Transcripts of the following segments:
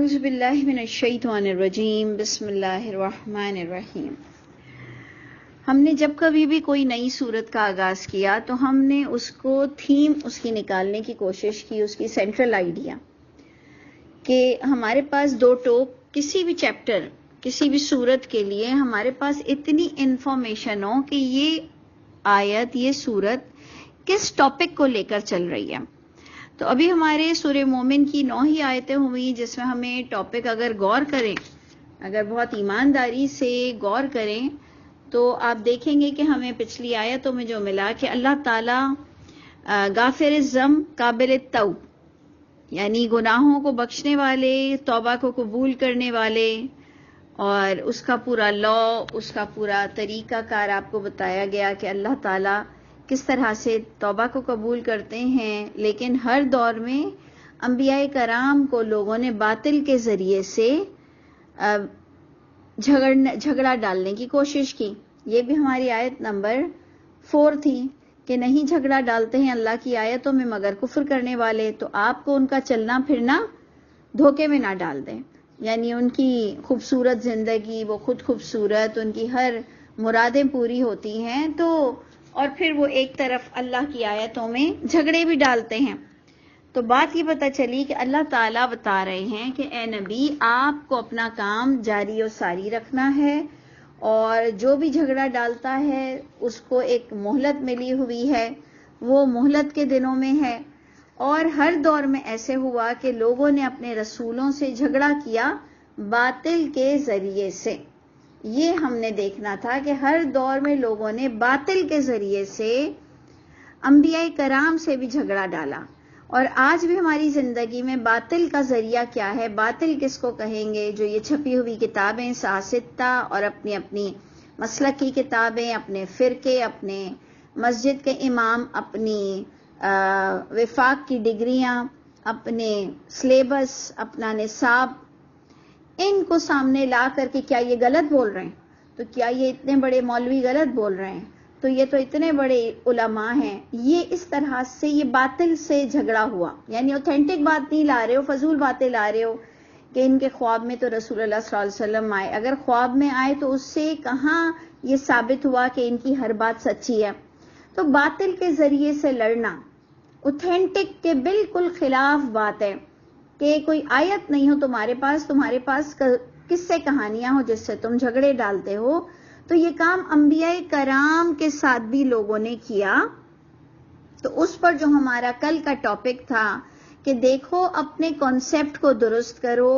اعوذ باللہ من الشیطان الرجیم بسم اللہ الرحمن الرحیم۔ ہم نے جب کبھی بھی کوئی نئی سورت کا آغاز کیا تو ہم نے اس کو تھیم اس کی نکالنے کی کوشش کی، اس کی سینٹرل آئیڈیا کہ ہمارے پاس دو ٹوک کسی بھی چیپٹر کسی بھی سورت کے لیے ہمارے پاس اتنی انفارمیشن ہو کہ یہ آیت یہ سورت کس ٹاپک کو لے کر چل رہی ہے۔ تو ابھی ہمارے سورہ مومن کی 9 ہی آیتیں ہوئی جس میں ہمیں ٹاپک اگر غور کریں، اگر بہت ایمانداری سے غور کریں تو آپ دیکھیں گے کہ ہمیں پچھلی آیتوں میں جو ملا کہ اللہ تعالیٰ غافر الذنب قابل التوب، یعنی گناہوں کو بخشنے والے، توبہ کو قبول کرنے والے، اور اس کا پورا لا، اس کا پورا طریقہ کار آپ کو بتایا گیا کہ اللہ تعالیٰ کس طرح سے توبہ کو قبول کرتے ہیں۔ لیکن ہر دور میں انبیاء کرام کو لوگوں نے باطل کے ذریعے سے جھگڑا ڈالنے کی کوشش کی۔ یہ بھی ہماری آیت نمبر 4 تھی کہ نہیں جھگڑا ڈالتے ہیں اللہ کی آیتوں میں مگر کفر کرنے والے۔ تو آپ کو ان کا چلنا پھرنا دھوکے میں نہ ڈال دیں، یعنی ان کی خوبصورت زندگی، وہ خود خوبصورت، ان کی ہر مرادیں پوری ہوتی ہیں تو اور پھر وہ ایک طرف اللہ کی آیتوں میں جھگڑے بھی ڈالتے ہیں۔ تو بات یہ پتہ چلی کہ اللہ تعالیٰ بتا رہے ہیں کہ اے نبی آپ کو اپنا کام جاری و ساری رکھنا ہے، اور جو بھی جھگڑا ڈالتا ہے اس کو ایک مہلت ملی ہوئی ہے، وہ مہلت کے دنوں میں ہے۔ اور ہر دور میں ایسے ہوا کہ لوگوں نے اپنے رسولوں سے جھگڑا کیا باطل کے ذریعے سے۔ یہ ہم نے دیکھنا تھا کہ ہر دور میں لوگوں نے باطل کے ذریعے سے انبیاء کرام سے بھی جھگڑا ڈالا، اور آج بھی ہماری زندگی میں باطل کا ذریعہ کیا ہے، باطل کس کو کہیں گے؟ جو یہ چھپی ہوئی کتابیں ساستہ اور اپنی اپنی مسلک کی کتابیں، اپنے فرقے، اپنے مسجد کے امام، اپنی وفاق کی ڈگریاں، اپنے سلیبس، اپنا نصاب، ان کو سامنے لا کر کے کیا یہ غلط بول رہے ہیں؟ تو کیا یہ اتنے بڑے مولوی غلط بول رہے ہیں؟ تو یہ تو اتنے بڑے علماء ہیں۔ یہ اس طرح سے یہ باطل سے جھگڑا ہوا، یعنی اوتھینٹک بات نہیں لا رہے ہو، فضول باتیں لا رہے ہو کہ ان کے خواب میں تو رسول اللہ صلی اللہ علیہ وسلم آئے۔ اگر خواب میں آئے تو اس سے کہاں یہ ثابت ہوا کہ ان کی ہر بات سچی ہے؟ تو باطل کے ذریعے سے لڑنا اوتھینٹک کے بالکل خلاف بات ہے کہ کوئی آیت نہیں ہو تمہارے پاس قصے کہانیاں ہو جس سے تم جھگڑے ڈالتے ہو۔ تو یہ کام انبیاء کرام کے ساتھ بھی لوگوں نے کیا۔ تو اس پر جو ہمارا کل کا ٹاپک تھا کہ دیکھو اپنے کانسیپٹ کو درست کرو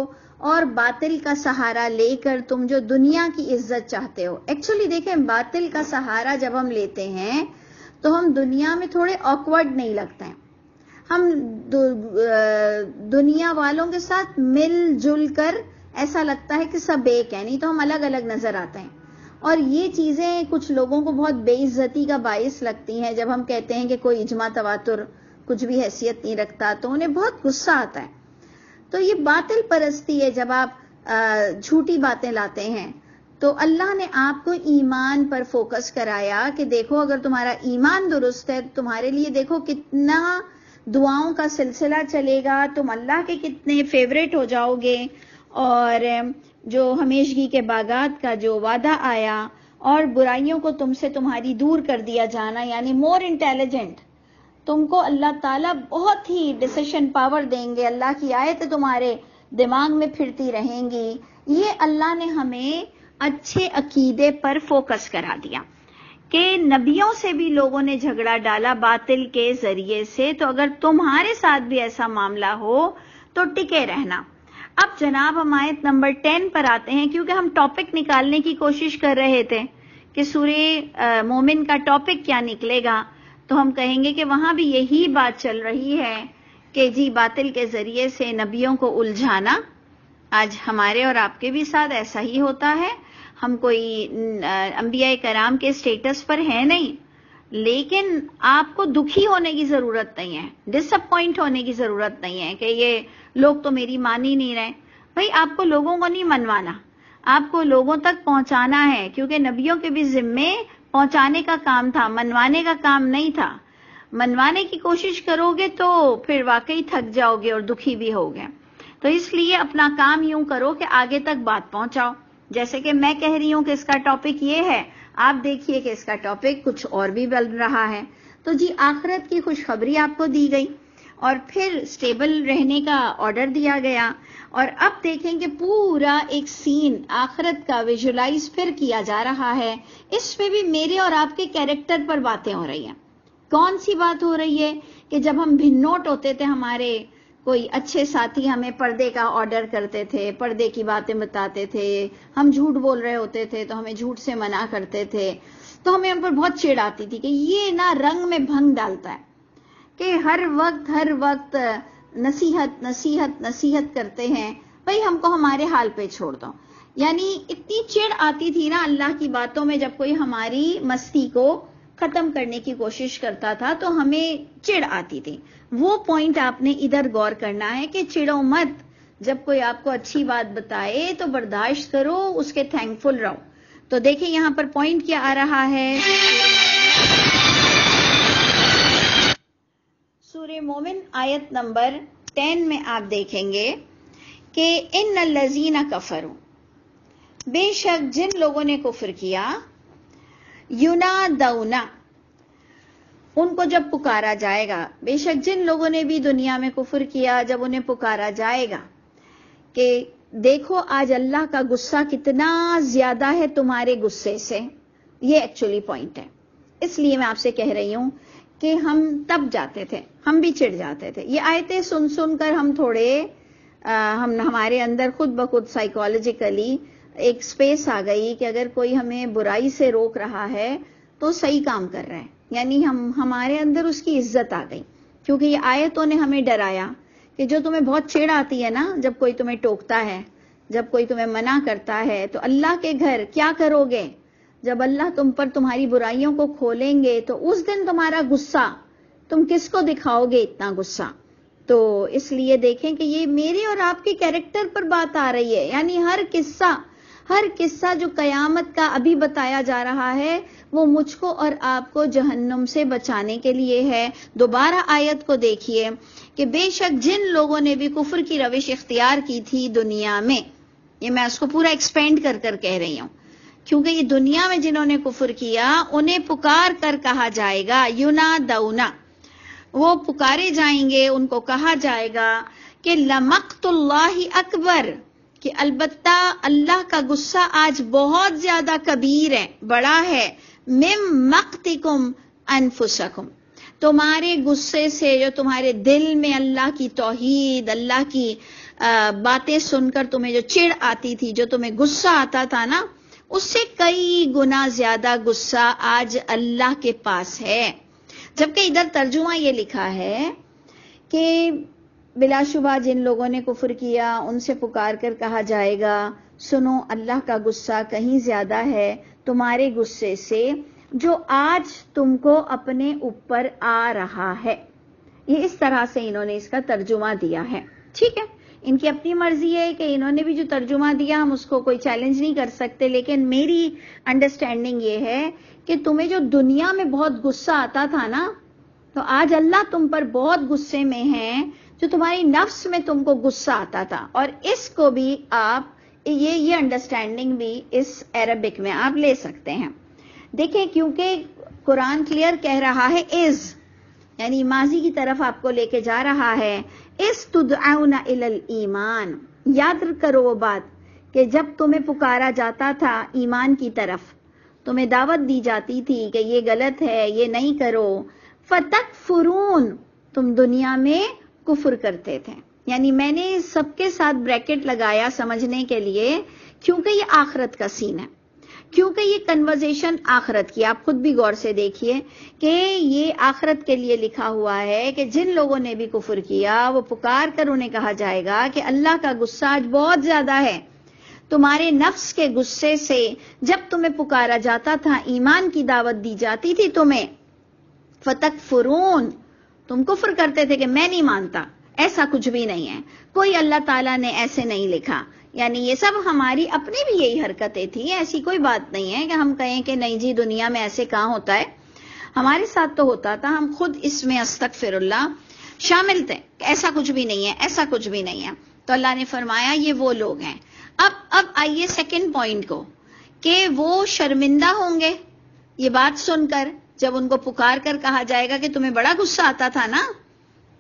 اور باطل کا سہارا لے کر تم جو دنیا کی عزت چاہتے ہو، ایکچولی دیکھیں باطل کا سہارا جب ہم لیتے ہیں تو ہم دنیا میں تھوڑے آکورڈ نہیں لگتے ہیں، ہم دنیا والوں کے ساتھ مل جل کر ایسا لگتا ہے کہ سب ایک ہیں، نہیں تو ہم الگ الگ نظر آتے ہیں۔ اور یہ چیزیں کچھ لوگوں کو بہت بے عزتی کا باعث لگتی ہیں جب ہم کہتے ہیں کہ کوئی اجماع تواتر کچھ بھی حیثیت نہیں رکھتا، تو انہیں بہت غصہ آتا ہے۔ تو یہ باطل پرستی ہے جب آپ جھوٹی باتیں لاتے ہیں۔ تو اللہ نے آپ کو ایمان پر فوکس کرایا کہ دیکھو اگر تمہارا ایمان درست ہے تمہارے لیے دیکھو کتنا دعاؤں کا سلسلہ چلے گا، تم اللہ کے کتنے فیوریٹ ہو جاؤ گے، اور جو ہمیشگی کے باغات کا جو وعدہ آیا اور برائیوں کو تم سے تمہاری دور کر دیا جانا، یعنی مور انٹیلیجنٹ، تم کو اللہ تعالیٰ بہت ہی ڈیسیشن پاور دیں گے، اللہ کی آیتیں تمہارے دماغ میں پھرتی رہیں گی۔ یہ اللہ نے ہمیں اچھے عقیدے پر فوکس کرا دیا کہ نبیوں سے بھی لوگوں نے جھگڑا ڈالا باطل کے ذریعے سے۔ تو اگر تمہارے ساتھ بھی ایسا معاملہ ہو تو ٹکے رہنا۔ اب جناب ہم آیت نمبر 10 پر آتے ہیں، کیونکہ ہم ٹاپک نکالنے کی کوشش کر رہے تھے کہ سورہ مومن کا ٹاپک کیا نکلے گا، تو ہم کہیں گے کہ وہاں بھی یہی بات چل رہی ہے کہ جی باطل کے ذریعے سے نبیوں کو الجھانا۔ آج ہمارے اور آپ کے بھی ساتھ ایسا ہی ہوتا ہے۔ ہم کوئی انبیاء کرام کے سٹیٹس پر ہیں نہیں، لیکن آپ کو دکھی ہونے کی ضرورت نہیں ہے، ڈس اپوائنٹ ہونے کی ضرورت نہیں ہے کہ یہ لوگ تو میری مان ہی نہیں رہے۔ بھئی آپ کو لوگوں کو نہیں منوانا، آپ کو لوگوں تک پہنچانا ہے، کیونکہ نبیوں کے بھی ذمے پہنچانے کا کام تھا، منوانے کا کام نہیں تھا۔ منوانے کی کوشش کرو گے تو پھر واقعی تھک جاؤ گے اور دکھی بھی ہوگے۔ تو اس لیے اپنا کام یوں کرو کہ آگے تک بات پہنچاؤ. جیسے کہ میں کہہ رہی ہوں کہ اس کا ٹاپک یہ ہے، آپ دیکھیے کہ اس کا ٹاپک کچھ اور بھی بن رہا ہے. تو جی آخرت کی خوشخبری آپ کو دی گئی اور پھر سٹیبل رہنے کا آرڈر دیا گیا، اور اب دیکھیں کہ پورا ایک سین آخرت کا ویژولائز پھر کیا جا رہا ہے. اس میں بھی میرے اور آپ کے کیریکٹر پر باتیں ہو رہی ہیں. کون سی بات ہو رہی ہے کہ جب ہم بھنوٹ ہوتے تھے، ہمارے کوئی اچھے ساتھی ہمیں پردے کا آرڈر کرتے تھے، پردے کی باتیں بتاتے تھے، ہم جھوٹ بول رہے ہوتے تھے تو ہمیں جھوٹ سے منع کرتے تھے، تو ہمیں ان پر بہت چڑ آتی تھی کہ یہ نا رنگ میں بھنگ ڈالتا ہے کہ ہر وقت نصیحت نصیحت نصیحت کرتے ہیں. بھئی ہم کو ہمارے حال پہ چھوڑ دو. یعنی اتنی چڑ آتی تھی نا اللہ کی باتوں میں، جب کوئی ہماری مستی کو ختم کرنے کی کوشش کرتا تھا تو ہمیں چڑ آتی تھی. وہ پوائنٹ آپ نے ادھر غور کرنا ہے کہ چڑو مت. جب کوئی آپ کو اچھی بات بتائے تو برداشت کرو، اس کے تھینکفل رہو. تو دیکھیں یہاں پر پوائنٹ کیا آ رہا ہے. سورہ مومن آیت نمبر 10 میں آپ دیکھیں گے کہ ان الذین کفروا، بے شک جن لوگوں نے کفر کیا، ینادون، ان کو جب پکارا جائے گا. بے شک جن لوگوں نے بھی دنیا میں کفر کیا، جب انہیں پکارا جائے گا کہ دیکھو آج اللہ کا غصہ کتنا زیادہ ہے تمہارے غصے سے. یہ ایکچولی پوائنٹ ہے. اس لیے میں آپ سے کہہ رہی ہوں کہ ہم تب جاتے تھے، ہم بھی چڑ جاتے تھے. یہ آیتیں سن سن کر ہم تھوڑے ہمارے اندر خود بخود سائیکالوجیکلی ایک سپیس آ گئی کہ اگر کوئی ہمیں برائی سے روک رہا ہے تو صحیح کام کر رہا ہے. یعنی ہمارے اندر اس کی عزت آ گئی، کیونکہ یہ آیتوں نے ہمیں ڈرایا کہ جو تمہیں بہت چڑ آتی ہے نا، جب کوئی تمہیں ٹوکتا ہے، جب کوئی تمہیں منع کرتا ہے، تو اللہ کے گھر کیا کرو گے؟ جب اللہ تم پر تمہاری برائیوں کو کھولیں گے تو اس دن تمہارا غصہ، تم کس کو دکھاؤ گے اتنا غصہ؟ تو اس لیے دیکھیں کہ یہ میرے اور آپ کے کیریکٹر پر بات آ رہی ہے. یعنی ہر قصہ جو قیامت کا ابھی بتایا جا رہا ہے وہ مجھ کو اور آپ کو جہنم سے بچانے کے لیے ہے. دوبارہ آیت کو دیکھیے کہ بے شک جن لوگوں نے بھی کفر کی روش اختیار کی تھی دنیا میں، یہ میں اس کو پورا ایکسپینڈ کر کر کہہ رہی ہوں، کیونکہ یہ دنیا میں جنہوں نے کفر کیا انہیں پکار کر کہا جائے گا، ینادون، وہ پکارے جائیں گے، ان کو کہا جائے گا کہ لمقت اللہ اکبر، کہ البتہ اللہ کا غصہ آج بہت زیادہ کبیر ہے، بڑا ہے، مم مقتکم انفسکم، تمہارے غصے سے جو تمہارے دل میں اللہ کی توحید، اللہ کی باتیں سن کر تمہیں جو چڑ آتی تھی، جو تمہیں غصہ آتا تھا نا، اس سے کئی گنا زیادہ غصہ آج اللہ کے پاس ہے. جبکہ ادھر ترجمہ یہ لکھا ہے کہ بلا شبہ جن لوگوں نے کفر کیا ان سے پکار کر کہا جائے گا، سنو اللہ کا غصہ کہیں زیادہ ہے تمہارے غصے سے جو آج تم کو اپنے اوپر آ رہا ہے. یہ اس طرح سے انہوں نے اس کا ترجمہ دیا ہے. ٹھیک ہے، ان کی اپنی مرضی ہے کہ انہوں نے بھی جو ترجمہ دیا ہم اس کو کوئی چیلنج نہیں کر سکتے، لیکن میری انڈرسٹینڈنگ یہ ہے کہ تمہیں جو دنیا میں بہت غصہ آتا تھا نا، تو آج اللہ تم پر بہت غصے میں ہے، جو تمہاری نفس میں تم کو غصہ آتا تھا. اور اس کو بھی آپ یہ انڈرسٹینڈنگ بھی اس عربک میں آپ لے سکتے ہیں. دیکھیں کیونکہ قرآن کلیئر کہہ رہا ہے از، یعنی ماضی کی طرف آپ کو لے کے جا رہا ہے. اس تدعون الی الایمان، یاد کرو وہ بات کہ جب تمہیں پکارا جاتا تھا ایمان کی طرف، تمہیں دعوت دی جاتی تھی کہ یہ غلط ہے، یہ نہیں کرو. فتکفرون، تم دنیا میں کفر کرتے تھے. یعنی میں نے سب کے ساتھ بریکٹ لگایا سمجھنے کے لیے، کیونکہ یہ آخرت کا سین ہے، کیونکہ یہ کنورزیشن آخرت کی. آپ خود بھی غور سے دیکھیے کہ یہ آخرت کے لیے لکھا ہوا ہے کہ جن لوگوں نے بھی کفر کیا وہ پکار کر انہیں کہا جائے گا کہ اللہ کا غصہ آج بہت زیادہ ہے تمہارے نفس کے غصے سے. جب تمہیں پکارا جاتا تھا، ایمان کی دعوت دی جاتی تھی تمہیں، فتکفرون، تم کفر کرتے تھے کہ میں نہیں مانتا، ایسا کچھ بھی نہیں ہے، کوئی اللہ تعالیٰ نے ایسے نہیں لکھا. یعنی یہ سب ہماری اپنی بھی یہی حرکتیں تھیں، ایسی کوئی بات نہیں ہے کہ ہم کہیں کہ نہیں جی دنیا میں ایسے کہاں ہوتا ہے. ہمارے ساتھ تو ہوتا تھا، ہم خود اس میں استغفر اللہ شامل تھے، ایسا کچھ بھی نہیں ہے، ایسا کچھ بھی نہیں ہے. تو اللہ نے فرمایا یہ وہ لوگ ہیں. اب آئیے سیکنڈ پوائنٹ کو کہ وہ شرمندہ ہوں گے یہ بات سن کر جب ان کو پکار کر کہا جائے گا کہ تمہیں بڑا غصہ آتا تھا نا,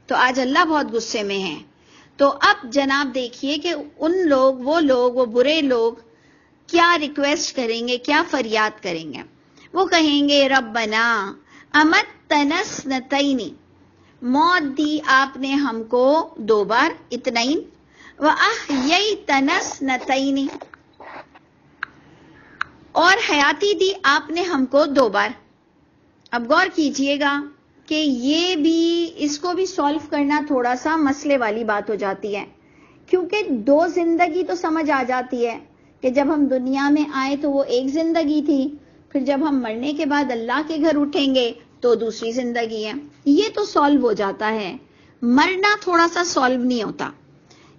تو آج اللہ بہت غصے میں ہے. تو اب جناب دیکھیے کہ وہ لوگ وہ برے لوگ کیا ریکویسٹ کریں گے, کیا فریاد کریں گے. وہ کہیں گے ربنا امتنا اثنتین, موت دی آپ نے ہم کو 2 بار, اتنین, واحییتنا اثنتین, اور حیاتی دی آپ نے ہم کو 2 بار. اب غور کیجئے گا کہ یہ بھی اس کو بھی سالو کرنا تھوڑا سا مسئلے والی بات ہو جاتی ہے, کیونکہ 2 زندگی تو سمجھ آ جاتی ہے کہ جب ہم دنیا میں آئے تو وہ ایک زندگی تھی, پھر جب ہم مرنے کے بعد اللہ کے گھر اٹھیں گے تو دوسری زندگی ہے, یہ تو سالو ہو جاتا ہے. مرنا تھوڑا سا سالو نہیں ہوتا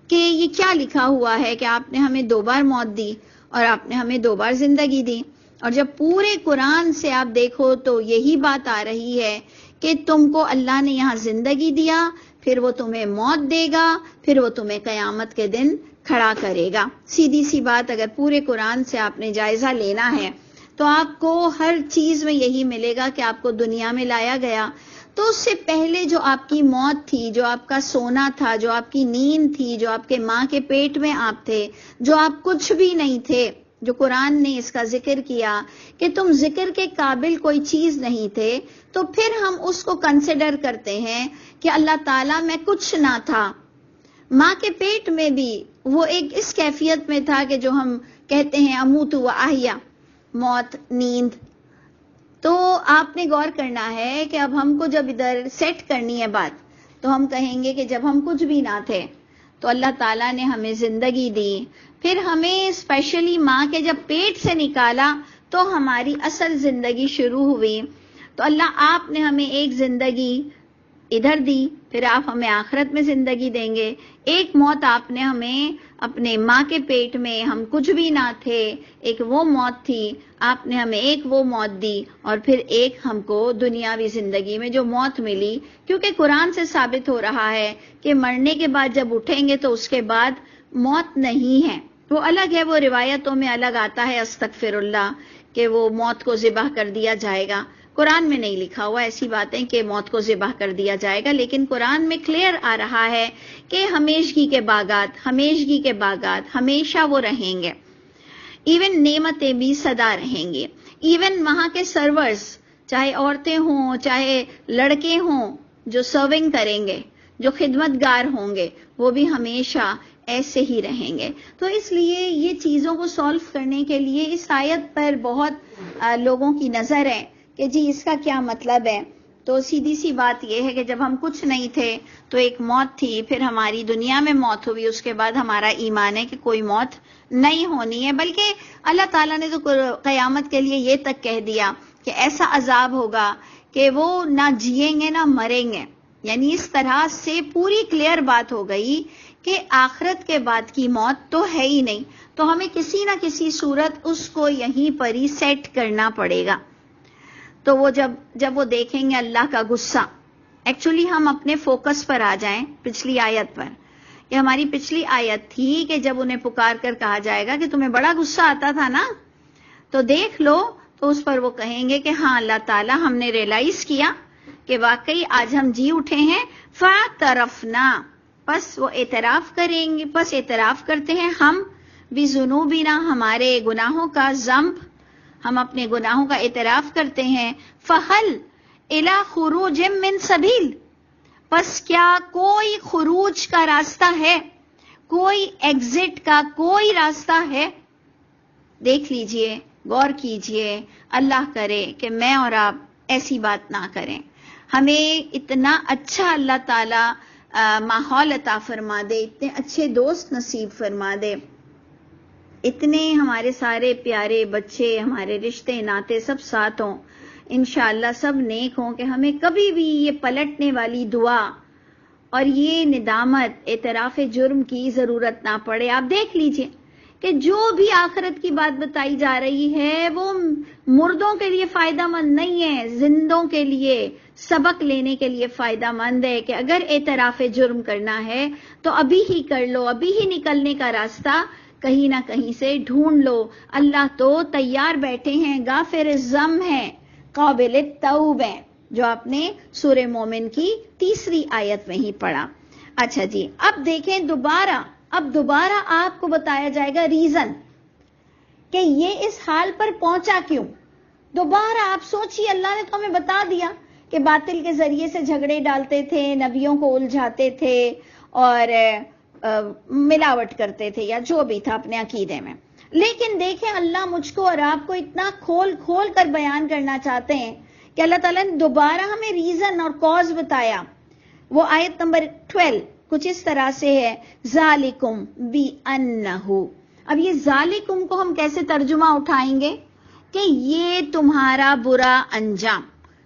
کہ یہ کیا لکھا ہوا ہے کہ آپ نے ہمیں 2 بار موت دی اور آپ نے ہمیں 2 بار زندگی دی. اور جب پورے قرآن سے آپ دیکھو تو یہی بات آ رہی ہے کہ تم کو اللہ نے یہاں زندگی دیا, پھر وہ تمہیں موت دے گا, پھر وہ تمہیں قیامت کے دن کھڑا کرے گا. سیدھی سی بات, اگر پورے قرآن سے آپ نے جائزہ لینا ہے تو آپ کو ہر چیز میں یہی ملے گا کہ آپ کو دنیا میں لایا گیا تو اس سے پہلے جو آپ کی موت تھی, جو آپ کا سونا تھا, جو آپ کی نیند تھی, جو آپ کے ماں کے پیٹ میں آپ تھے, جو آپ کچھ بھی نہیں تھے, جو قرآن نے اس کا ذکر کیا کہ تم ذکر کے قابل کوئی چیز نہیں تھے, تو پھر ہم اس کو کنسیڈر کرتے ہیں کہ اللہ تعالیٰ میں کچھ نہ تھا. ماں کے پیٹ میں بھی وہ ایک اس کیفیت میں تھا کہ جو ہم کہتے ہیں اموت و احیا, موت, نیند. تو آپ نے غور کرنا ہے کہ اب ہم کو جب ادھر سیٹ کرنی ہے بات, تو ہم کہیں گے کہ جب ہم کچھ بھی نہ تھے تو اللہ تعالیٰ نے ہمیں زندگی دی, پھر ہمیں اسپیشلی ماں کے جب پیٹ سے نکالا تو ہماری اصل زندگی شروع ہوئی. تو اللہ آپ نے ہمیں ایک زندگی ادھر دی, پھر آپ ہمیں آخرت میں زندگی دیں گے. ایک موت آپ نے ہمیں اپنے ماں کے پیٹ میں, ہم کچھ بھی نہ تھے, ایک وہ موت تھی, آپ نے ہمیں ایک وہ موت دی, اور پھر ایک ہم کو دنیاوی زندگی میں جو موت ملی, کیونکہ قرآن سے ثابت ہو رہا ہے کہ مرنے کے بعد جب اٹھیں گے تو اس کے بعد موت نہیں ہے, وہ الگ ہے. وہ روایتوں میں الگ آتا ہے استغفر اللہ کہ وہ موت کو ذبح کر دیا جائے گا. قرآن میں نہیں لکھا ہوا ایسی باتیں کہ موت کو ذبح کر دیا جائے گا, لیکن قرآن میں کلیئر آ رہا ہے کہ ہمیشگی کے باغات ہمیشہ وہ رہیں گے. ایون نعمتیں بھی سدا رہیں گی. ایون وہاں کے سرورز, چاہے عورتیں ہوں چاہے لڑکے ہوں, جو سرونگ کریں گے, جو خدمت گار ہوں گے, وہ بھی ہمیشہ ایسے ہی رہیں گے. تو اس لیے یہ چیزوں کو سالو کرنے کے لیے اس آیت پر بہت لوگوں کی نظر ہے کہ جی اس کا کیا مطلب ہے. تو سیدھی سی بات یہ ہے کہ جب ہم کچھ نہیں تھے تو ایک موت تھی, پھر ہماری دنیا میں موت ہوئی, اس کے بعد ہمارا ایمان ہے کہ کوئی موت نہیں ہونی ہے. بلکہ اللہ تعالیٰ نے تو قیامت کے لیے یہ تک کہہ دیا کہ ایسا عذاب ہوگا کہ وہ نہ جیئیں گے نہ مریں گے. یعنی اس طرح سے پوری کلیئر بات ہو گئی کہ آخرت کے بعد کی موت تو ہے ہی نہیں, تو ہمیں کسی نہ کسی صورت اس کو یہیں پر ہی سیٹ کرنا پڑے گا. تو وہ جب وہ دیکھیں گے اللہ کا غصہ, ایکچولی ہم اپنے فوکس پر آ جائیں پچھلی آیت پر. یہ ہماری پچھلی آیت تھی کہ جب انہیں پکار کر کہا جائے گا کہ تمہیں بڑا غصہ آتا تھا نا, تو دیکھ لو, تو اس پر وہ کہیں گے کہ ہاں اللہ تعالیٰ ہم نے ریئلائز کیا کہ واقعی آج ہم جی اٹھے ہیں. فاعترفنا, بس وہ اعتراف کریں گے, بس اعتراف کرتے ہیں ہم بذنوبنا, ہمارے گناہوں کا, ذنب, ہم اپنے گناہوں کا اعتراف کرتے ہیں. فہل الی خروج من سبیل, پس کیا کوئی خروج کا راستہ ہے, کوئی ایگزٹ کا کوئی راستہ ہے؟ دیکھ لیجئے, غور کیجئے, اللہ کرے کہ میں اور آپ ایسی بات نہ کریں. ہمیں اتنا اچھا اللہ تعالی ماحول عطا فرما دے, اتنے اچھے دوست نصیب فرما دے, اتنے ہمارے سارے پیارے بچے, ہمارے رشتے ناتے سب ساتھ ہوں, انشاءاللہ سب نیک ہوں, کہ ہمیں کبھی بھی یہ پلٹنے والی دعا اور یہ ندامت, اعتراف جرم کی ضرورت نہ پڑے. آپ دیکھ لیجئے کہ جو بھی آخرت کی بات بتائی جا رہی ہے وہ مردوں کے لیے فائدہ مند نہیں ہے، زندوں کے لیے سبق لینے کے لیے فائدہ مند ہے کہ اگر اعتراف جرم کرنا ہے تو ابھی ہی کر لو، ابھی ہی نکلنے کا راستہ کہیں نہ کہیں سے ڈھونڈ لو۔ اللہ تو تیار بیٹھے ہیں، غافر الذنب ہیں، قابل التوب ہیں، جو آپ نے سورہ مومن کی 3 آیت میں ہی پڑھا۔ اچھا جی، اب دیکھیں دوبارہ آپ کو بتایا جائے گا ریزن کہ یہ اس حال پر پہنچا کیوں۔ دوبارہ آپ سوچیے، اللہ نے تو ہمیں بتا دیا کہ باطل کے ذریعے سے جھگڑے ڈالتے تھے، نبیوں کو الجھاتے تھے اور ملاوٹ کرتے تھے یا جو بھی تھا اپنے عقیدے میں، لیکن دیکھیں اللہ مجھ کو اور آپ کو اتنا کھول کھول کر بیان کرنا چاہتے ہیں کہ اللہ تعالیٰ نے دوبارہ ہمیں ریزن اور کاز بتایا۔ وہ آیت نمبر 12 کچھ اس طرح سے ہے، ذالکم بِأَنَّهُ۔ اب یہ ذالکم کو ہم کیسے ترجمہ اٹھائیں گے کہ یہ تمہارا برا انجام،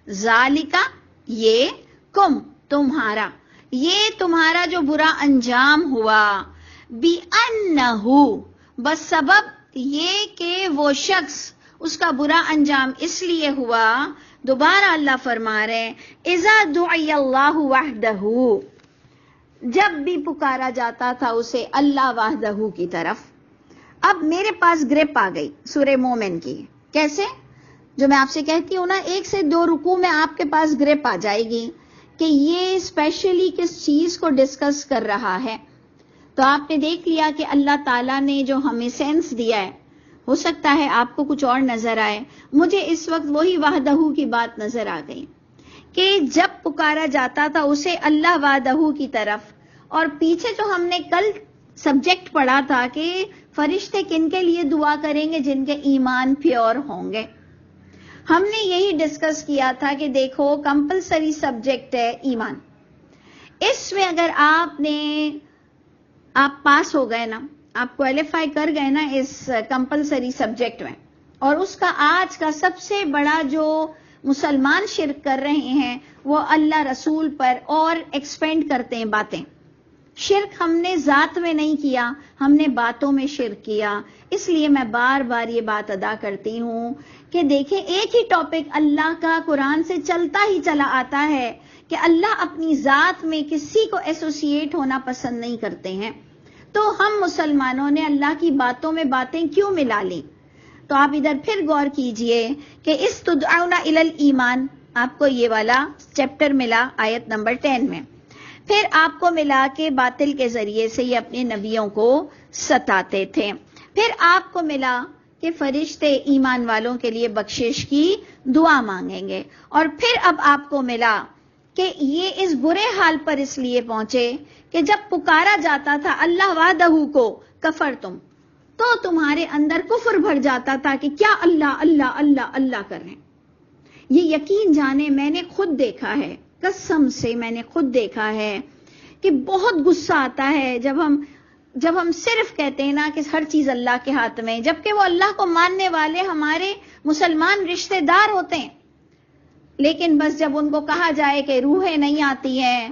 ذالکا یہ، کم تمہارا، یہ تمہارا جو برا انجام ہوا، بِأَنَّهُ بس سبب یہ کہ وہ شخص، اس کا برا انجام اس لیے ہوا، دوبارہ اللہ فرما رہے ہیں اذا دعی اللہ وحدہ، جب بھی پکارا جاتا تھا اسے اللہ وحدہ کی طرف۔ اب میرے پاس گرپ آ گئی سورہ مومن کی، کیسے؟ جو میں آپ سے کہتی ہوں نا 1 سے 2 رکوع میں آپ کے پاس گرپ آ جائے گی کہ یہ اسپیشلی کس چیز کو ڈسکس کر رہا ہے۔ تو آپ نے دیکھ لیا کہ اللہ تعالیٰ نے جو ہمیں سینس دیا ہے، ہو سکتا ہے آپ کو کچھ اور نظر آئے، مجھے اس وقت وہی وحدہ کی بات نظر آ گئی کہ جب پکارا جاتا تھا اسے اللہ وحدہ کی طرف۔ اور پیچھے جو ہم نے کل سبجیکٹ پڑھا تھا کہ فرشتے کن کے لیے دعا کریں گے، جن کے ایمان پیور ہوں گے، ہم نے یہی ڈسکس کیا تھا کہ دیکھو کمپلسری سبجیکٹ ہے ایمان، اس میں اگر آپ پاس ہو گئے نا، آپ کوالیفائی کر گئے نا اس کمپلسری سبجیکٹ میں، اور اس کا آج کا سب سے بڑا جو مسلمان شرک کر رہے ہیں وہ اللہ رسول پر اور ایکسپینڈ کرتے ہیں باتیں۔ شرک ہم نے ذات میں نہیں کیا، ہم نے باتوں میں شرک کیا۔ اس لیے میں بار بار یہ بات ادا کرتی ہوں کہ دیکھیں ایک ہی ٹاپک اللہ کا قرآن سے چلتا ہی چلا آتا ہے کہ اللہ اپنی ذات میں کسی کو ایسوسیٹ ہونا پسند نہیں کرتے ہیں، تو ہم مسلمانوں نے اللہ کی باتوں میں باتیں کیوں ملا لی؟ تو آپ ادھر پھر غور کیجئے کہ استدعون الی الایمان، آپ کو یہ والا چیپٹر ملا آیت نمبر 10 میں، پھر آپ کو ملا کہ باطل کے ذریعے سے یہ اپنے نبیوں کو ستاتے تھے، پھر آپ کو ملا کہ فرشتے ایمان والوں کے لیے بخشش کی دعا مانگیں گے، اور پھر اب آپ کو ملا کہ یہ اس برے حال پر اس لیے پہنچے کہ جب پکارا جاتا تھا اللہ وحدہ کو کفر تم، تو تمہارے اندر کفر بھر جاتا تھا کہ کیا اللہ اللہ اللہ اللہ کر رہے ہیں۔ یہ یقین جانے میں نے خود دیکھا ہے، قسم سے میں نے خود دیکھا ہے کہ بہت غصہ آتا ہے جب ہم صرف کہتے ہیں نا کہ ہر چیز اللہ کے ہاتھ میں، جبکہ وہ اللہ کو ماننے والے ہمارے مسلمان رشتہ دار ہوتے ہیں، لیکن بس جب ان کو کہا جائے کہ روحیں نہیں آتی ہیں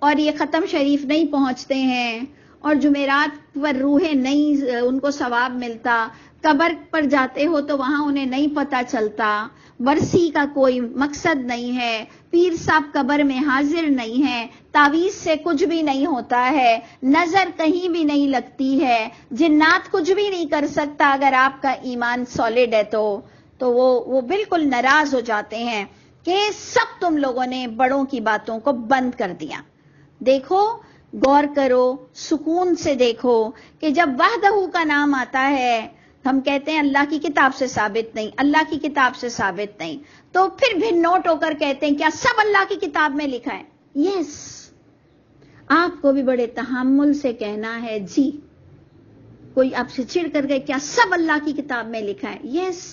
اور یہ ختم شریف نہیں پہنچتے ہیں اور جمعرات پر روحیں نہیں ان کو ثواب ملتا، قبر پر جاتے ہو تو وہاں انہیں نہیں پتہ چلتا، برسی کا کوئی مقصد نہیں ہے، پیر صاحب قبر میں حاضر نہیں ہے، تعویذ سے کچھ بھی نہیں ہوتا ہے، نظر کہیں بھی نہیں لگتی ہے، جنات کچھ بھی نہیں کر سکتا، اگر آپ کا ایمان سالڈ ہے تو وہ بالکل ناراض ہو جاتے ہیں کہ سب تم لوگوں نے بڑوں کی باتوں کو بند کر دیا۔ دیکھو، غور کرو، سکون سے دیکھو کہ جب وحدہ کا نام آتا ہے ہم کہتے ہیں اللہ کی کتاب سے ثابت نہیں، اللہ کی کتاب سے ثابت نہیں، تو پھر نوٹ ہو کر کہتے ہیں کیا سب اللہ کی کتاب میں لکھا ہے؟ یس، آپ کو بھی بڑے تحمل سے کہنا ہے جی۔ کوئی آپ سے چڑ کر گئے کیا سب اللہ کی کتاب میں لکھا ہے؟ یس۔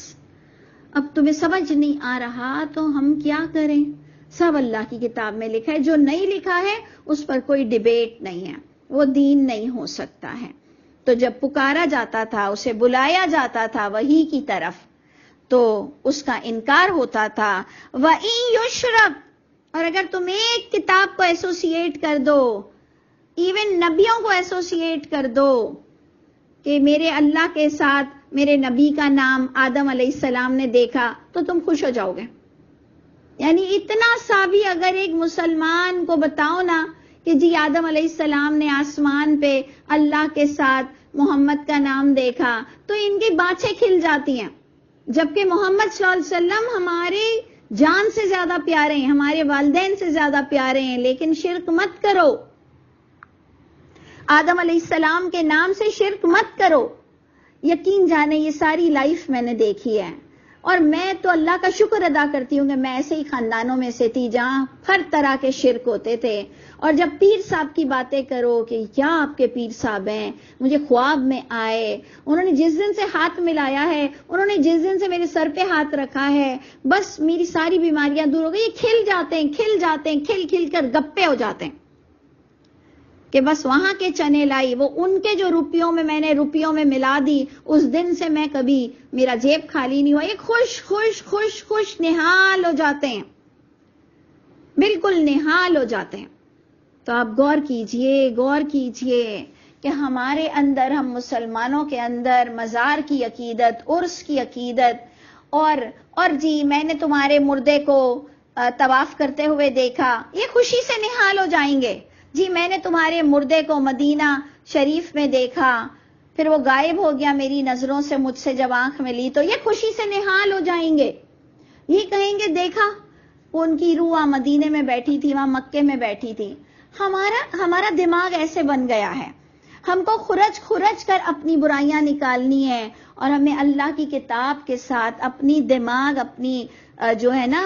اب تمہیں سمجھ نہیں آ رہا تو ہم کیا کریں؟ سب اللہ کی کتاب میں لکھا ہے، جو نہیں لکھا ہے اس پر کوئی ڈیبیٹ نہیں ہے، وہ دین نہیں ہو سکتا ہے۔ تو جب پکارا جاتا تھا، اسے بلایا جاتا تھا وحی کی طرف، تو اس کا انکار ہوتا تھا۔ وَإِن يُشْرَكْ، اور اگر تم ایک کتاب کو ایسوسیٹ کر دو، ایون نبیوں کو ایسوسیٹ کر دو، کہ میرے اللہ کے ساتھ میرے نبی کا نام آدم علیہ السلام نے دیکھا تو تم خوش ہو جاؤ گے. یعنی اتنا سا بھی اگر ایک مسلمان کو بتاؤ نا کہ جی آدم علیہ السلام نے آسمان پہ اللہ کے ساتھ محمد کا نام دیکھا تو ان کی باتیں کھل جاتی ہیں. جبکہ محمد صلی اللہ علیہ وسلم ہمارے جان سے زیادہ پیارے ہیں, ہمارے والدین سے زیادہ پیارے ہیں, لیکن شرک مت کرو. آدم علیہ السلام کے نام سے شرک مت کرو. یقین جانے یہ ساری لائف میں نے دیکھی ہے, اور میں تو اللہ کا شکر ادا کرتی ہوں کہ میں ایسے ہی خاندانوں میں سے تھی جہاں ہر طرح کے شرک ہوتے تھے. اور جب پیر صاحب کی باتیں کرو کہ کیا آپ کے پیر صاحب ہیں, مجھے خواب میں آئے, انہوں نے جس دن سے ہاتھ ملایا ہے, انہوں نے جس دن سے میرے سر پہ ہاتھ رکھا ہے, بس میری ساری بیماریاں دور ہو گئی. یہ کھل جاتے ہیں, کھل کھل کر گپے ہو جاتے ہیں کہ بس وہاں کے چنے لائی, وہ ان کے جو روپیوں میں روپیوں میں ملا دی, اس دن سے میں کبھی میرا جیب خالی نہیں ہوا. یہ خوش خوش خوش خوش نہال ہو جاتے ہیں, بالکل نہال ہو جاتے ہیں. تو آپ غور کیجئے کہ ہمارے اندر, ہم مسلمانوں کے اندر مزار کی عقیدت, عرس کی عقیدت, اور جی میں نے تمہارے مردے کو طواف کرتے ہوئے دیکھا, یہ خوشی سے نہال ہو جائیں گے. جی میں نے تمہارے مردے کو مدینہ شریف میں دیکھا, پھر وہ غائب ہو گیا میری نظروں سے, مجھ سے جب آنکھ میں لی, تو یہ خوشی سے نہال ہو جائیں گے. یہ کہیں گے دیکھا وہ ان کی روح وہاں مدینے میں بیٹھی تھی, وہاں مکے میں بیٹھی تھی. ہمارا دماغ ایسے بن گیا ہے, ہم کو خرچ کر اپنی برائیاں نکالنی ہے, اور ہمیں اللہ کی کتاب کے ساتھ اپنی دماغ, اپنی جو ہے نا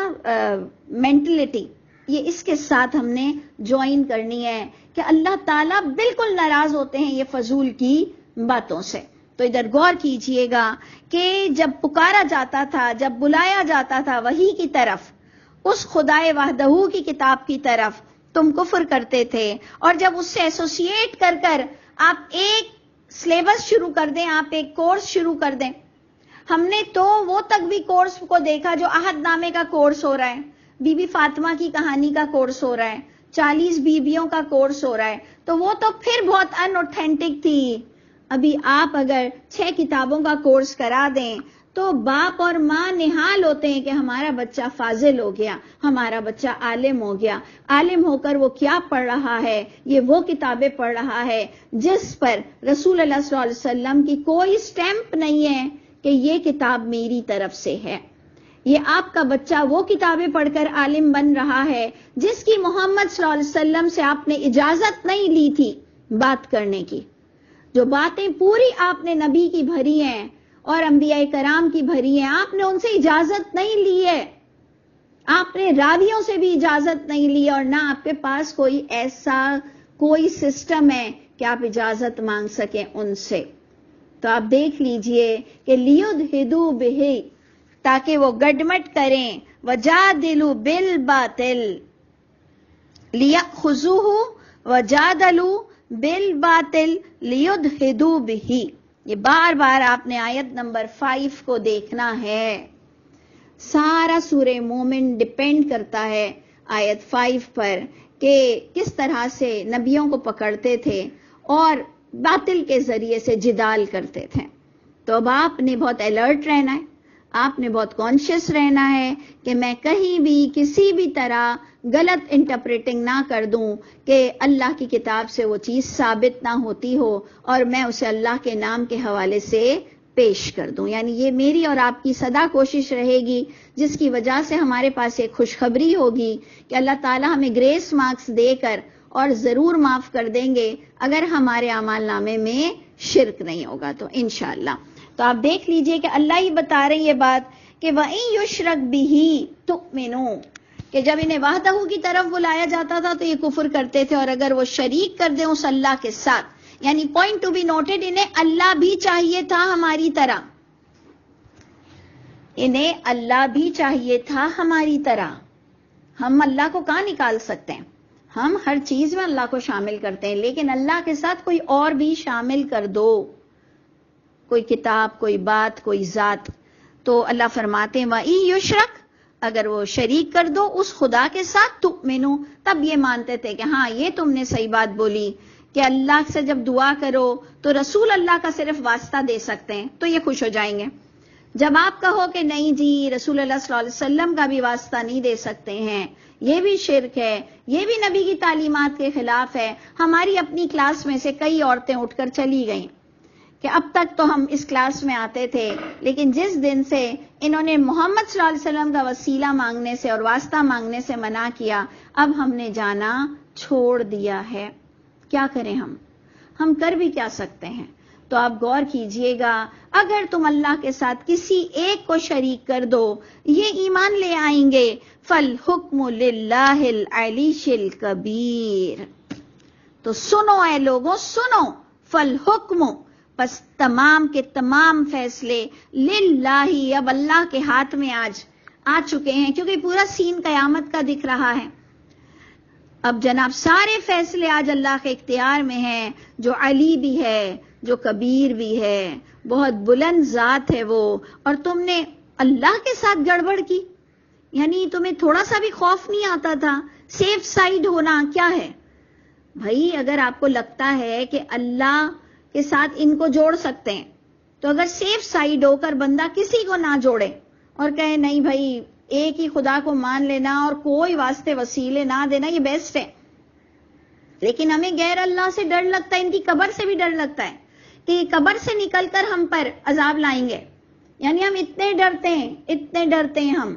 مینٹلٹی, یہ اس کے ساتھ ہم نے جوائن کرنی ہے کہ اللہ تعالیٰ بالکل ناراض ہوتے ہیں یہ فضول کی باتوں سے. تو ادھر غور کیجئے گا کہ جب پکارا جاتا تھا, جب بلایا جاتا تھا وحی کی طرف, اس خدائے وحدہ کی کتاب کی طرف, تم کفر کرتے تھے. اور جب اس سے ایسوسیٹ کر آپ ایک سلیبس شروع کر دیں, آپ ایک کورس شروع کر دیں. ہم نے تو وہ تک بھی کورس کو دیکھا جو عہد نامے کا کورس ہو رہا ہے, بی بی فاطمہ کی کہانی کا کورس ہو رہا ہے, 40 بیویوں کا کورس ہو رہا ہے, تو وہ تو پھر بہت ان اوتھینٹک تھی. ابھی آپ اگر 6 کتابوں کا کورس کرا دیں تو باپ اور ماں نہال ہوتے ہیں کہ ہمارا بچہ فاضل ہو گیا, ہمارا بچہ عالم ہو گیا. عالم ہو کر وہ کیا پڑھ رہا ہے, یہ وہ کتابیں پڑھ رہا ہے جس پر رسول اللہ صلی اللہ علیہ وسلم کی کوئی سٹیمپ نہیں ہے کہ یہ کتاب میری طرف سے ہے. یہ آپ کا بچہ وہ کتابیں پڑھ کر عالم بن رہا ہے جس کی محمد صلی اللہ علیہ وسلم سے آپ نے اجازت نہیں لی تھی بات کرنے کی. جو باتیں پوری آپ نے نبی کی بھری ہیں اور انبیاء کرام کی بھری ہیں, آپ نے ان سے اجازت نہیں لی ہے, آپ نے راویوں سے بھی اجازت نہیں لی, اور نہ آپ کے پاس کوئی ایسا کوئی سسٹم ہے کہ آپ اجازت مانگ سکیں ان سے. تو آپ دیکھ لیجئے کہ لیدھدوا بہ, تاکہ وہ گڈمٹ کریں, وجادلوا بالباطل لیأخذوہ وجادلوا بالباطل لیدھدوا بہ. یہ بار بار آپ نے آیت نمبر 5 کو دیکھنا ہے. سارا سورہ مومن ڈیپینڈ کرتا ہے آیت 5 پر کہ کس طرح سے نبیوں کو پکڑتے تھے اور باطل کے ذریعے سے جدال کرتے تھے. تو اب آپ نے بہت الرٹ رہنا ہے, آپ نے بہت کانشیس رہنا ہے کہ میں کہیں بھی کسی بھی طرح غلط انٹرپریٹنگ نہ کر دوں کہ اللہ کی کتاب سے وہ چیز ثابت نہ ہوتی ہو اور میں اسے اللہ کے نام کے حوالے سے پیش کر دوں. یعنی یہ میری اور آپ کی سدا کوشش رہے گی, جس کی وجہ سے ہمارے پاس ایک خوشخبری ہوگی کہ اللہ تعالیٰ ہمیں گریس مارکس دے کر اور ضرور معاف کر دیں گے اگر ہمارے اعمال نامے میں شرک نہیں ہوگا تو انشاءاللہ. تو آپ دیکھ لیجئے کہ اللہ ہی بتا رہے ہیں یہ بات کہ وَإِن يُشْرَكْ بِهِ تُؤْمِنُوا, کہ جب انہیں وحدہ کی طرف بلایا جاتا تھا تو یہ کفر کرتے تھے, اور اگر وہ شریک کر دیں اس اللہ کے ساتھ, یعنی پوائنٹ ٹو بی نوٹڈ, انہیں اللہ بھی چاہیے تھا ہماری طرح, انہیں اللہ بھی چاہیے تھا ہماری طرح. ہم اللہ کو کہاں نکال سکتے ہیں, ہم ہر چیز میں اللہ کو شامل کرتے ہیں, لیکن اللہ کے ساتھ کوئی اور بھی شامل کر دو, کوئی کتاب, کوئی بات, کوئی ذات. تو اللہ فرماتے ہیں وَإِن يُشْرَكْ, اگر وہ شریک کر دو اس خدا کے ساتھ تؤمنو, تب یہ مانتے تھے کہ ہاں یہ تم نے صحیح بات بولی, کہ اللہ سے جب دعا کرو تو رسول اللہ کا صرف واسطہ دے سکتے ہیں تو یہ خوش ہو جائیں گے. جب آپ کہو کہ نہیں جی رسول اللہ صلی اللہ علیہ وسلم کا بھی واسطہ نہیں دے سکتے ہیں، یہ بھی شرک ہے، یہ بھی نبی کی تعلیمات کے خلاف ہے. ہماری اپنی کلاس میں سے کئی عورتیں اٹھ کر چلی گئیں کہ اب تک تو ہم اس کلاس میں آتے تھے، لیکن جس دن سے انہوں نے محمد صلی اللہ علیہ وسلم کا وسیلہ مانگنے سے اور واسطہ مانگنے سے منع کیا، اب ہم نے جانا چھوڑ دیا ہے. کیا کریں ہم کر بھی کیا سکتے ہیں؟ تو آپ غور کیجئے گا، اگر تم اللہ کے ساتھ کسی ایک کو شریک کر دو، یہ ایمان لے آئیں گے. فَالْحُكْمُ لِلَّهِ الْعَلِيِّ الْكَبِيرِ. تو سنو اے لوگوں، سنو. فَالْحُكْمُ، بس تمام کے تمام فیصلے للہ، اب اللہ کے ہاتھ میں آج آ چکے ہیں، کیونکہ پورا سین قیامت کا دکھ رہا ہے. اب جناب سارے فیصلے آج اللہ کے اختیار میں ہیں، جو علی بھی ہے، جو کبیر بھی ہے، بہت بلند ذات ہے وہ، اور تم نے اللہ کے ساتھ گڑبڑ کی. یعنی تمہیں تھوڑا سا بھی خوف نہیں آتا تھا؟ سیف سائیڈ ہونا کیا ہے بھائی؟ اگر آپ کو لگتا ہے کہ اللہ کے ساتھ ان کو جوڑ سکتے ہیں، تو اگر سیف سائیڈ ہو کر بندہ کسی کو نہ جوڑے اور کہے نہیں بھائی ایک ہی خدا کو مان لینا اور کوئی واسطے وسیلے نہ دینا، یہ بیسٹ ہے. لیکن ہمیں غیر اللہ سے ڈر لگتا ہے، ان کی قبر سے بھی ڈر لگتا ہے کہ یہ قبر سے نکل کر ہم پر عذاب لائیں گے. یعنی ہم اتنے ڈرتے ہیں ہم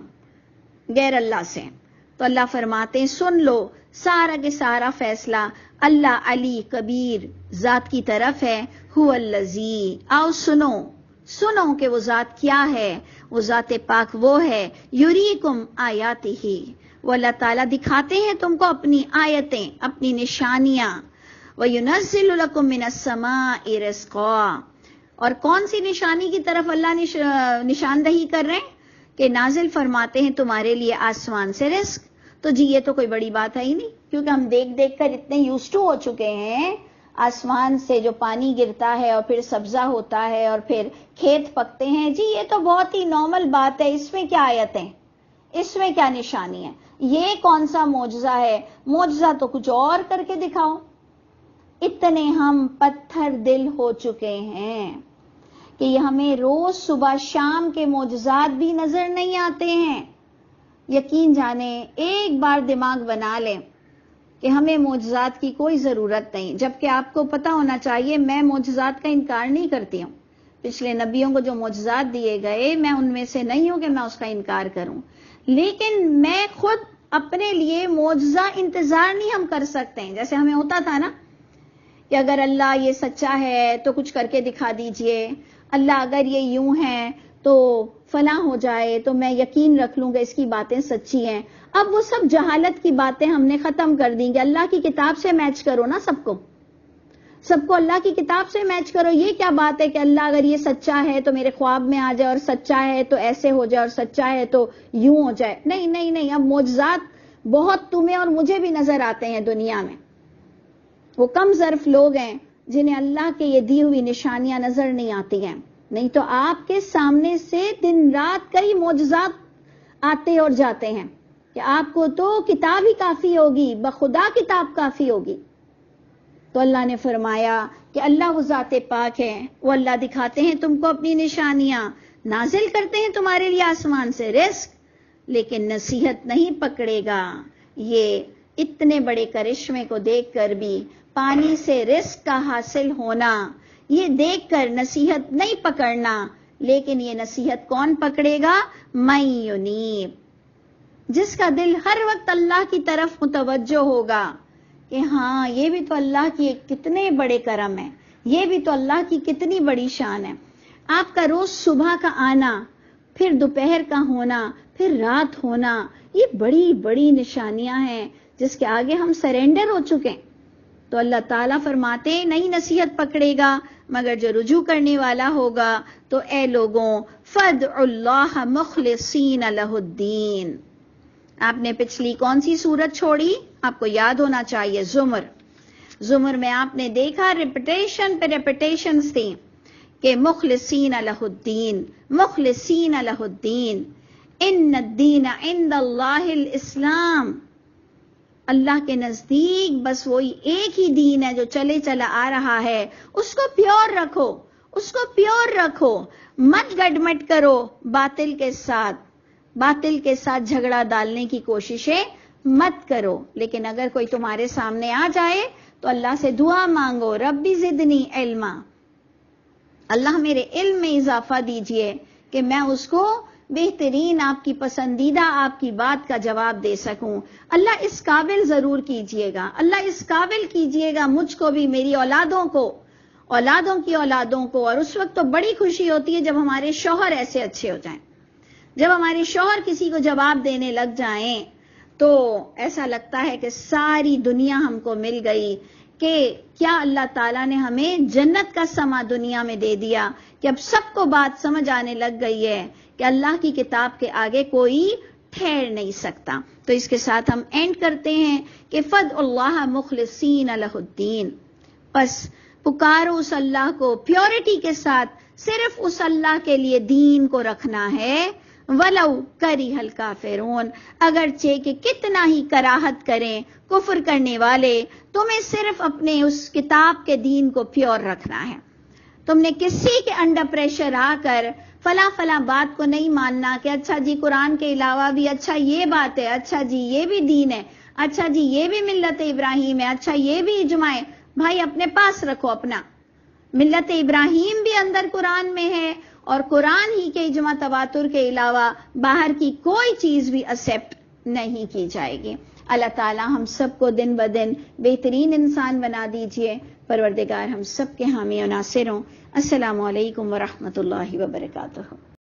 غیر اللہ سے. تو اللہ فرماتے ہیں سن لو، سارا کے سارا فیصلہ اللہ علی کبیر ذات کی طرف ہے. هو الذی، آؤ سنو کہ وہ ذات کیا ہے. وہ ذات پاک وہ ہے، یریکم آیاتہ، وہ اللہ تعالیٰ دکھاتے ہیں تم کو اپنی آیتیں، اپنی نشانیاں. وَيُنَزِّلُ لَكُم مِّنَ السَّمَاءِ رِزْقًا. اور کون سی نشانی کی طرف اللہ نشاندہی کر رہے ہیں کہ نازل فرماتے ہیں تمہارے لیے آسمان سے رزق. تو جی یہ تو کوئی بڑی بات ہے ہی نہیں، کیونکہ ہم دیکھ کر اتنے یوزڈ ٹو ہو چکے ہیں. آسمان سے جو پانی گرتا ہے اور پھر سبزہ ہوتا ہے اور پھر کھیت پکتے ہیں، جی یہ تو بہت ہی نارمل بات ہے. اس میں کیا آیتیں، اس میں کیا نشانی ہے، یہ کون سا معجزہ ہے؟ معجزہ تو کچھ اور کر کے دکھاؤ. اتنے ہم پتھر دل ہو چکے ہیں کہ یہ ہمیں روز صبح شام کے معجزات بھی نظر نہیں آتے ہیں. یقین جانیں، ایک بار دماغ بنا لیں کہ ہمیں معجزات کی کوئی ضرورت نہیں. جبکہ آپ کو پتا ہونا چاہیے میں معجزات کا انکار نہیں کرتی ہوں. پچھلے نبیوں کو جو معجزات دیے گئے میں ان میں سے نہیں ہوں کہ میں اس کا انکار کروں، لیکن میں خود اپنے لیے معجزہ انتظار نہیں ہم کر سکتے ہیں. جیسے ہمیں ہوتا تھا نا کہ اگر اللہ یہ سچا ہے تو کچھ کر کے دکھا دیجئے، اللہ اگر یہ یوں ہے تو فلاں ہو جائے تو میں یقین رکھ لوں گا اس کی باتیں سچی ہیں. اب وہ سب جہالت کی باتیں ہم نے ختم کر دیں گے. اللہ کی کتاب سے میچ کرو نا، سب کو اللہ کی کتاب سے میچ کرو. یہ کیا بات ہے کہ اللہ اگر یہ سچا ہے تو میرے خواب میں آ جائے، اور سچا ہے تو ایسے ہو جائے، اور سچا ہے تو یوں ہو جائے. نہیں. اب معجزات بہت تمہیں اور مجھے بھی نظر آتے ہیں دنیا میں. وہ کم ظرف لوگ ہیں جنہیں اللہ کے یہ دی ہوئی نشانیاں نظر نہیں آتی ہیں. نہیں تو آپ کے سامنے سے دن رات کئی معجزات آتے اور جاتے ہیں کہ آپ کو تو کتاب ہی کافی ہوگی، بخدا کتاب کافی ہوگی. تو اللہ نے فرمایا کہ اللہ وہ ذات پاک ہے، وہ اللہ دکھاتے ہیں تم کو اپنی نشانیاں، نازل کرتے ہیں تمہارے لیے آسمان سے رزق، لیکن نصیحت نہیں پکڑے گا. یہ اتنے بڑے کرشمے کو دیکھ کر بھی پانی سے رزق کا حاصل ہونا، یہ دیکھ کر نصیحت نہیں پکڑنا. لیکن یہ نصیحت کون پکڑے گا؟ من ینیب، جس کا دل ہر وقت اللہ کی طرف متوجہ ہوگا کہ ہاں یہ بھی تو اللہ کی کتنے بڑے کرم ہے، یہ بھی تو اللہ کی کتنی بڑی شان ہے. آپ کا روز صبح کا آنا، پھر دوپہر کا ہونا، پھر رات ہونا، یہ بڑی بڑی نشانیاں ہیں جس کے آگے ہم سرینڈر ہو چکے. تو اللہ تعالیٰ فرماتے نہیں نصیحت پکڑے گا مگر جو رجوع کرنے والا ہوگا. تو اے لوگوں، فَادْعُوا اللَّهَ مُخْلِصِينَ لَهُ الدِّينَ. آپ نے پچھلی کون سی سورت چھوڑی؟ آپ کو یاد ہونا چاہیے، زمر میں آپ نے دیکھا ریپیٹیشن پہ ریپیٹیشنز تھیں کہ مخلصین لہ الدین، مخلصین لہ الدین، ان الدین عند اللہ الاسلام. اللہ کے نزدیک بس وہی ایک ہی دین ہے جو چلے چلا آ رہا ہے، اس کو پیور رکھو، اس کو پیور رکھو، مت گڈمٹ کرو باطل کے ساتھ جھگڑا ڈالنے کی کوششیں مت کرو۔ لیکن اگر کوئی تمہارے سامنے آ جائے تو اللہ سے دعا مانگو، ربی زدنی علما، اللہ میرے علم میں اضافہ دیجئے کہ میں اس کو بہترین، آپ کی پسندیدہ، آپ کی بات کا جواب دے سکوں۔ اللہ اس قابل ضرور کیجئے گا، اللہ اس قابل کیجئے گا مجھ کو بھی، میری اولادوں کو، اولادوں کی اولادوں کو۔ اور اس وقت تو بڑی خوشی ہوتی ہے جب ہمارے شوہر ایسے اچھے ہو جائیں، جب ہمارے شوہر کسی کو جواب دینے لگ جائیں تو ایسا لگتا ہے کہ ساری دنیا ہم کو مل گئی، کہ کیا اللہ تعالیٰ نے ہمیں جنت کا سما دنیا میں دے دیا، کہ اب سب کو بات سمجھ آنے لگ گئی ہے کہ اللہ کی کتاب کے آگے کوئی ٹھہر نہیں سکتا۔ تو اس کے ساتھ ہم اینڈ کرتے ہیں کہ فد اللہ مخلصین لہ الدین، پس پکارو اس اللہ کو پیورٹی کے ساتھ، صرف اس اللہ کے لیے دین کو رکھنا ہے، وَلَوْ كَرِهَ الْكَافِرُونَ، اگرچہ کہ کتنا ہی کراہت کریں کفر کرنے والے، تمہیں صرف اپنے اس کتاب کے دین کو پیور رکھنا ہے۔ تم نے کسی کے انڈر پریشر آ کر فلاں بات کو نہیں ماننا کہ اچھا جی قرآن کے علاوہ بھی اچھا یہ بات ہے، اچھا جی یہ بھی دین ہے، اچھا جی یہ بھی ملت ابراہیم ہے، اچھا یہ بھی اجماع ہے۔ بھائی اپنے پاس رکھو اپنا، ملت ابراہیم بھی اندر قرآن میں ہے، اور قرآن ہی کے اجماع تواتر کے علاوہ باہر کی کوئی چیز بھی ایکسپٹ نہیں کی جائے گی۔ اللہ تعالی ہم سب کو دن بدن بہترین انسان بنا دیجئے، پروردگار ہم سب کے حامی و ناصر ہوں۔ السلام علیکم ورحمۃ اللہ وبرکاتہ۔